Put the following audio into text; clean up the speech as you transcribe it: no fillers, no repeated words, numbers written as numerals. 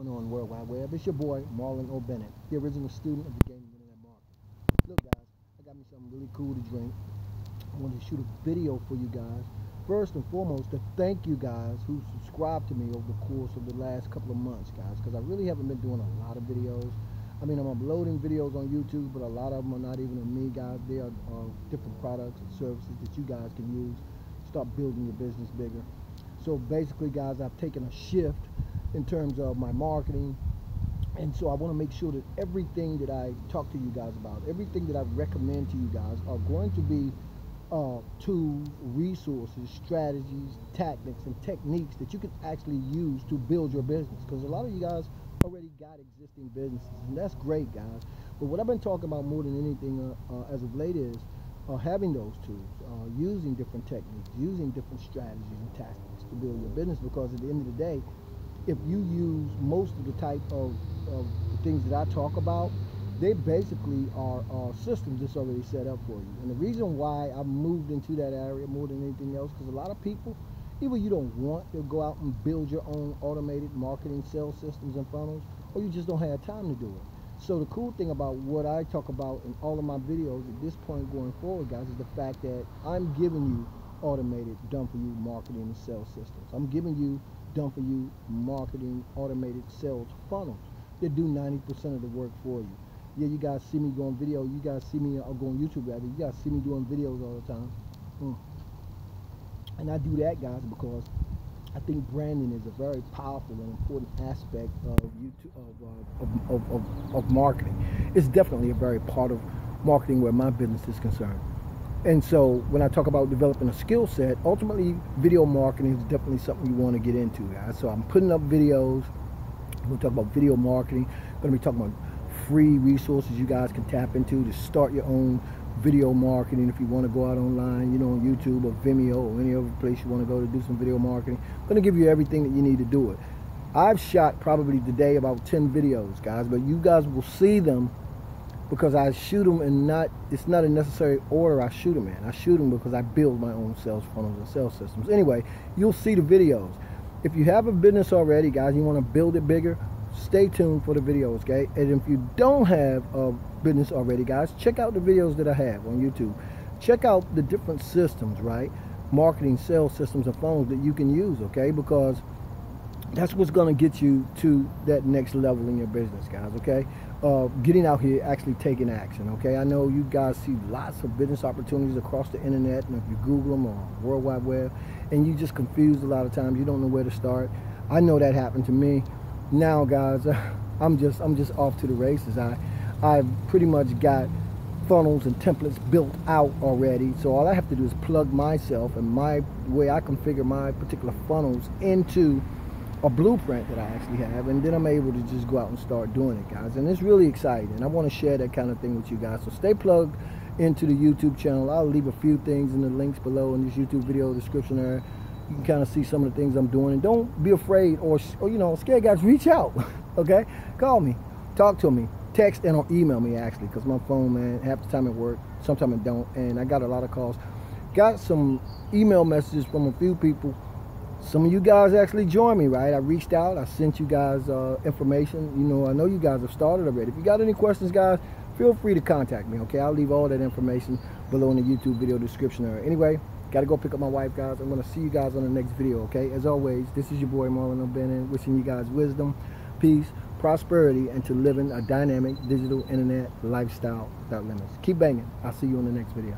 going on World Wide Web? It's your boy, Marlon O.Bennett, the original student of the gaming internet market. Look guys, I got me something really cool to drink. I wanted to shoot a video for you guys. First and foremost, to thank you guys who subscribed to me over the course of the last couple of months, guys, because I really haven't been doing a lot of videos. I mean, I'm uploading videos on YouTube, but a lot of them are not even on me, guys. They are different products and services that you guys can use to start building your business bigger. So basically, guys, I've taken a shift in terms of my marketing, and so I want to make sure that everything that I talk to you guys about, everything that I recommend to you guys are going to be tools, resources, strategies, tactics, and techniques that you can actually use to build your business, because a lot of you guys already got existing businesses, and that's great, guys. But what I've been talking about more than anything as of late is having those tools, using different techniques, using different strategies and tactics to build your business, because at the end of the day, if you use most of the type of the things that I talk about, they basically are systems that's already set up for you. And the reason why I've moved into that area more than anything else, because a lot of people, either you don't want to go out and build your own automated marketing sales systems and funnels, or you just don't have time to do it. So the cool thing about what I talk about in all of my videos at this point going forward, guys, is the fact that I'm giving you automated, done-for-you marketing and sales systems. I'm giving you done-for-you marketing automated sales funnels that do 90% of the work for you. Yeah, you guys see me go on video. You guys see me, go on YouTube rather. You guys see me doing videos all the time. And I do that, guys, because I think branding is a very powerful and important aspect of YouTube, of marketing. It's definitely a very part of marketing where my business is concerned. And so when I talk about developing a skill set, ultimately video marketing is definitely something you want to get into, guys. So I'm putting up videos. We're going to talk about video marketing. I'm going to be talking about free resources you guys can tap into to start your own video marketing if you want to go out online, you know, on YouTube or Vimeo or any other place you want to go to do some video marketing. I'm going to give you everything that you need to do it. I've shot probably today about 10 videos, guys, but you guys will see them because I shoot them and it's not a necessary order I shoot them in. I shoot them because I build my own sales funnels and sales systems. Anyway, you'll see the videos. If you have a business already, guys, you want to build it bigger, stay tuned for the videos, okay? And if you don't have a business already, guys, check out the videos that I have on YouTube. Check out the different systems, right? Marketing, sales systems, and funnels that you can use, okay? Because that's what's going to get you to that next level in your business, guys, okay? Getting out here, actually taking action, okay? I know you guys see lots of business opportunities across the internet, and if you Google them or World Wide Web, and you just confused a lot of times, you don't know where to start. I know that happened to me. Now, guys, I'm just off to the races. I've pretty much got funnels and templates built out already, so all I have to do is plug myself and my way I configure my particular funnels into a blueprint that I actually have, and then I'm able to just go out and start doing it, guys. And it's really exciting, and I want to share that kind of thing with you guys. So stay plugged into the YouTube channel. I'll leave a few things in the links below in this YouTube video description area. You can kind of see some of the things I'm doing, and don't be afraid or you know, scared, guys. Reach out, okay? Call me, talk to me, text and or email me, actually, because my phone, man, half the time it works, sometimes it don't, and I got a lot of calls. Got some email messages from a few people. Some of you guys actually joined me, right? I reached out, I sent you guys information. You know, I know you guys have started already. If you got any questions, guys, feel free to contact me, okay? I'll leave all that information below in the YouTube video description area. Anyway, got to go pick up my wife, guys. I'm going to see you guys on the next video, okay? As always, this is your boy Marlon O.Bennett, wishing you guys wisdom, peace, prosperity, and to living a dynamic digital internet lifestyle without limits. Keep banging. I'll see you on the next video.